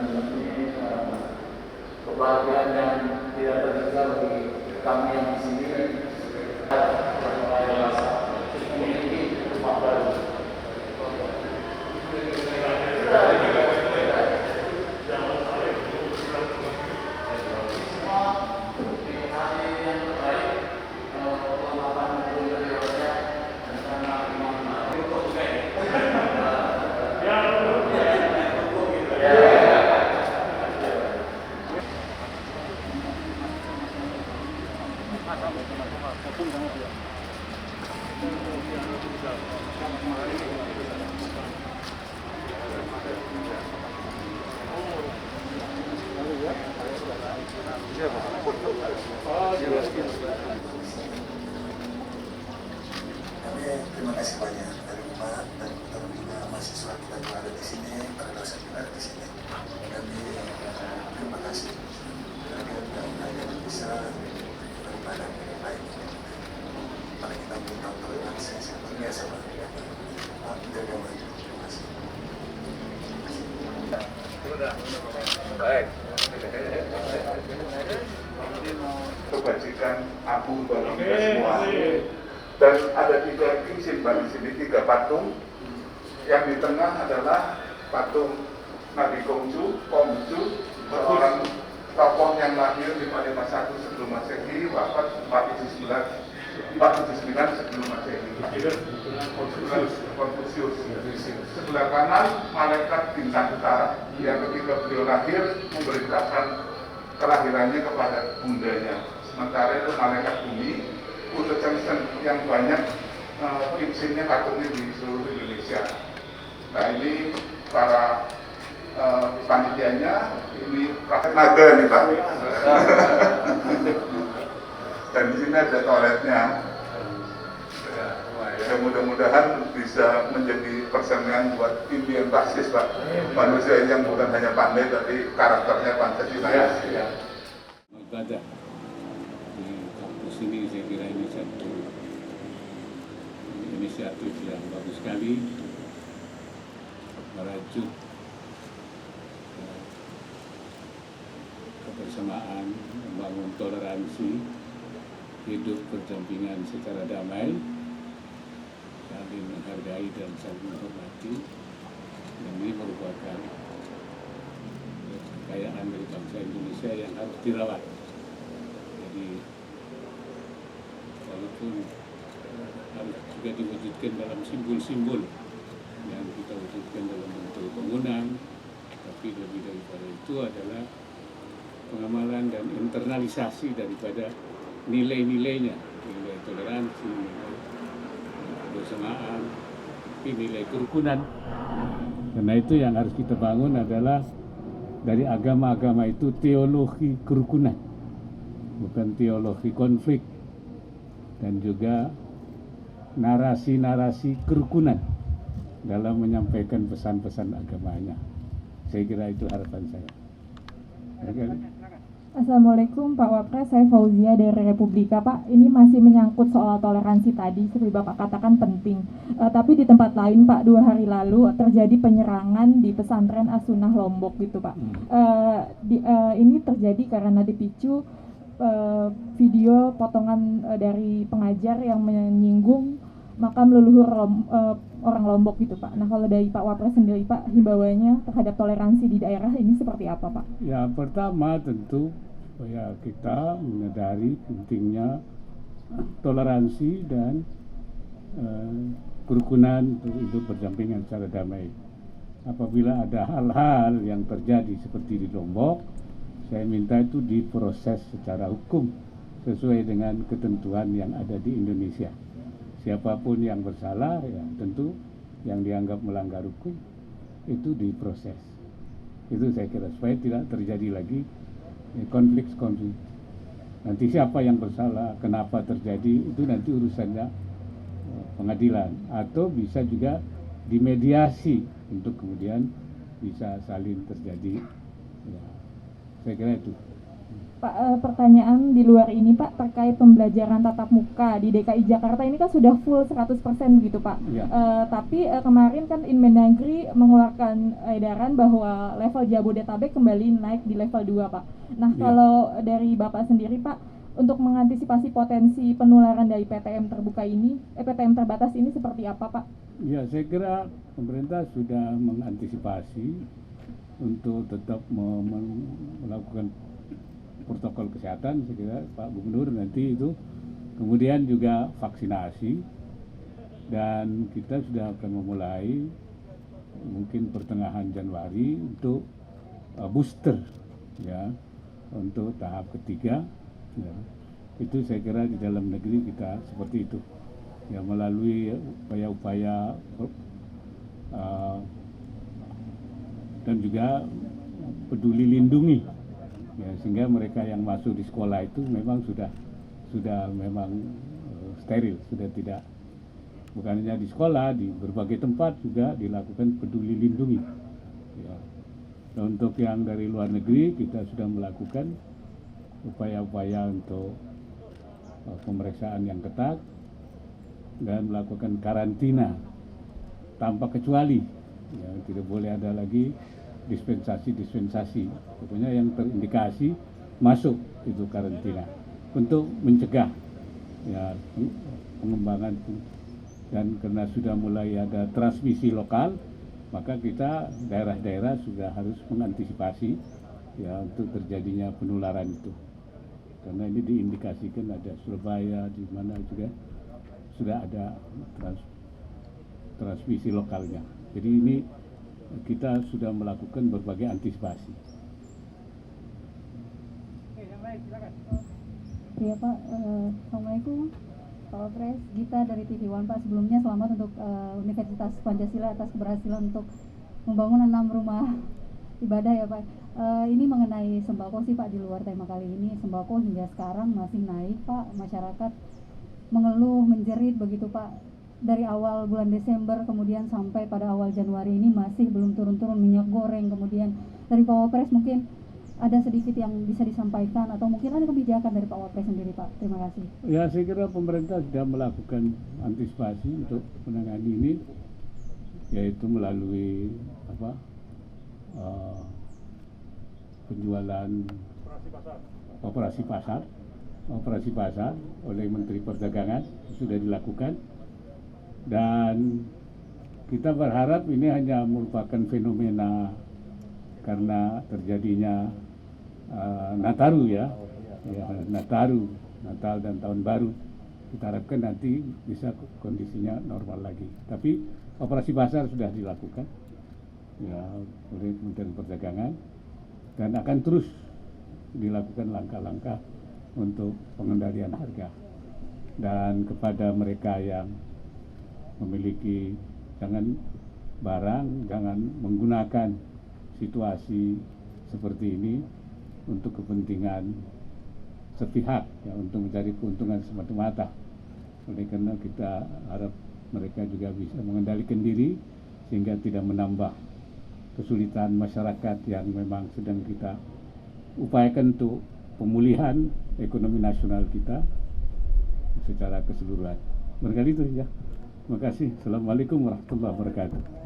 ini kebahagiaan yang tidak terhingga bagi kami yang di sini memiliki rumah baru. Terima kasih banyak dari umat dan terutama mahasiswa kita yang ada di sini, para dosen juga ada di sini. Kami terima kasih karena yang bisa daripada yang baik. Pada kita minta toleransi seperti biasa Pak. Terima kasih. Baik. Kebajikan abu bagi kita semua. Dan ada 3 simpan di sini, 3 patung. Yang di tengah adalah patung Nabi Kongju, seorang tokoh yang lahir di 551 sebelum Masehi, wafat 479 sebelum Masehi. Konfusius. Sebelah kanan malaikat bintang utara yang ketika beliau lahir memberitakan kelahirannya kepada bundanya. Sementara itu malaikat bumi untuk yang banyak kimsinnya patungnya di seluruh Indonesia. Nah ini para panitianya, ini praktek naga nih Pak. Dan di sini ada toiletnya. Ya mudah-mudahan bisa menjadi persenangan buat impian basis Pak. Manusia yang bukan hanya pandai tapi karakternya Pancasila. Ibadah di kampus ini saya kira ini satu inisiatif yang bagus sekali merajut kebersamaan, membangun toleransi, hidup berdampingan secara damai, saling menghargai dan saling menghormati. Dan ini merupakan kekayaan dari bangsa Indonesia yang harus dirawat. Jadi walaupun harus juga diwujudkan dalam simbol-simbol yang kita wujudkan dalam bentuk bangunan, tapi lebih daripada itu adalah pengamalan dan internalisasi daripada nilai-nilainya, nilai toleransi, nilai kebersamaan, nilai kerukunan. Karena itu yang harus kita bangun adalah dari agama-agama itu teologi kerukunan, bukan teologi konflik, dan juga narasi-narasi kerukunan dalam menyampaikan pesan-pesan agamanya. Saya kira itu harapan saya. Assalamualaikum Pak Wapres, saya Fauzia dari Republika. Pak, ini masih menyangkut soal toleransi tadi, seperti Bapak katakan penting. Tapi di tempat lain Pak, 2 hari lalu terjadi penyerangan di pesantren As-Sunnah Lombok gitu Pak. Ini terjadi karena dipicu video potongan dari pengajar yang menyinggung makam leluhur orang Lombok gitu Pak. Nah kalau dari Pak Wapres sendiri Pak, himbauannya terhadap toleransi di daerah ini seperti apa Pak? Ya pertama tentu ya kita menyadari pentingnya toleransi dan kerukunan untuk hidup berdampingan secara damai. Apabila ada hal-hal yang terjadi seperti di Lombok, saya minta itu diproses secara hukum sesuai dengan ketentuan yang ada di Indonesia. Siapapun yang bersalah, ya tentu yang dianggap melanggar hukum itu diproses. Itu saya kira supaya tidak terjadi lagi konflik. Nanti siapa yang bersalah, kenapa terjadi, itu nanti urusannya pengadilan. Atau bisa juga dimediasi untuk kemudian bisa saling terjadi. Ya, saya kira itu. Pak, pertanyaan di luar ini Pak terkait pembelajaran tatap muka di DKI Jakarta ini kan sudah full 100% gitu Pak. Ya. Tapi kemarin kan Inmendagri mengeluarkan edaran bahwa level Jabodetabek kembali naik di level 2 Pak. Nah Ya. kalau dari Bapak sendiri Pak, untuk mengantisipasi potensi penularan dari PTM terbuka ini, PTM terbatas ini seperti apa Pak? Ya, saya kira pemerintah sudah mengantisipasi untuk tetap melakukan protokol kesehatan. Saya kira Pak Gubernur nanti itu, kemudian juga vaksinasi, dan kita sudah akan memulai mungkin pertengahan Januari untuk booster ya, untuk tahap ketiga ya. Itu saya kira di dalam negeri kita seperti itu ya, melalui upaya-upaya dan juga peduli lindungi ya, sehingga mereka yang masuk di sekolah itu memang sudah memang steril, sudah tidak, bukan hanya di sekolah, di berbagai tempat juga dilakukan peduli lindungi ya. Dan untuk yang dari luar negeri kita sudah melakukan upaya-upaya untuk pemeriksaan yang ketat dan melakukan karantina tanpa kecuali ya, tidak boleh ada lagi dispensasi, pokoknya yang terindikasi masuk itu karantina untuk mencegah ya pengembangan. Dan karena sudah mulai ada transmisi lokal, maka kita daerah-daerah sudah harus mengantisipasi ya untuk terjadinya penularan itu, karena ini diindikasikan ada Surabaya, di mana juga sudah ada transmisi lokalnya. Jadi ini kita sudah melakukan berbagai antisipasi. Iya Pak, Assalamualaikum Pak Wapres, Gita dari TV One Pak. Sebelumnya selamat untuk Universitas Pancasila atas keberhasilan untuk membangun 6 rumah ibadah ya Pak. Ini mengenai sembako sih Pak, di luar tema kali ini. Sembako hingga sekarang masih naik Pak, masyarakat mengeluh, menjerit begitu Pak. Dari awal bulan Desember kemudian sampai pada awal Januari ini masih belum turun-turun minyak goreng. Kemudian dari Pak Wapres mungkin ada sedikit yang bisa disampaikan atau mungkin ada kebijakan dari Pak Wapres sendiri Pak. Terima kasih. Ya, saya kira pemerintah sudah melakukan antisipasi untuk menangani ini, yaitu melalui penjualan operasi pasar oleh Menteri Perdagangan sudah dilakukan. Dan kita berharap ini hanya merupakan fenomena karena terjadinya Nataru ya, Natal dan Tahun Baru. Kita harapkan nanti bisa kondisinya normal lagi. Tapi operasi pasar sudah dilakukan ya oleh Kementerian Perdagangan dan akan terus dilakukan langkah-langkah untuk pengendalian harga. Dan kepada mereka yang memiliki, jangan menggunakan situasi seperti ini untuk kepentingan sepihak ya, untuk mencari keuntungan semata-mata. Oleh karena kita harap mereka juga bisa mengendalikan diri sehingga tidak menambah kesulitan masyarakat yang memang sedang kita upayakan untuk pemulihan ekonomi nasional kita secara keseluruhan. Barangkali itu ya. Terima kasih. Assalamualaikum warahmatullahi wabarakatuh.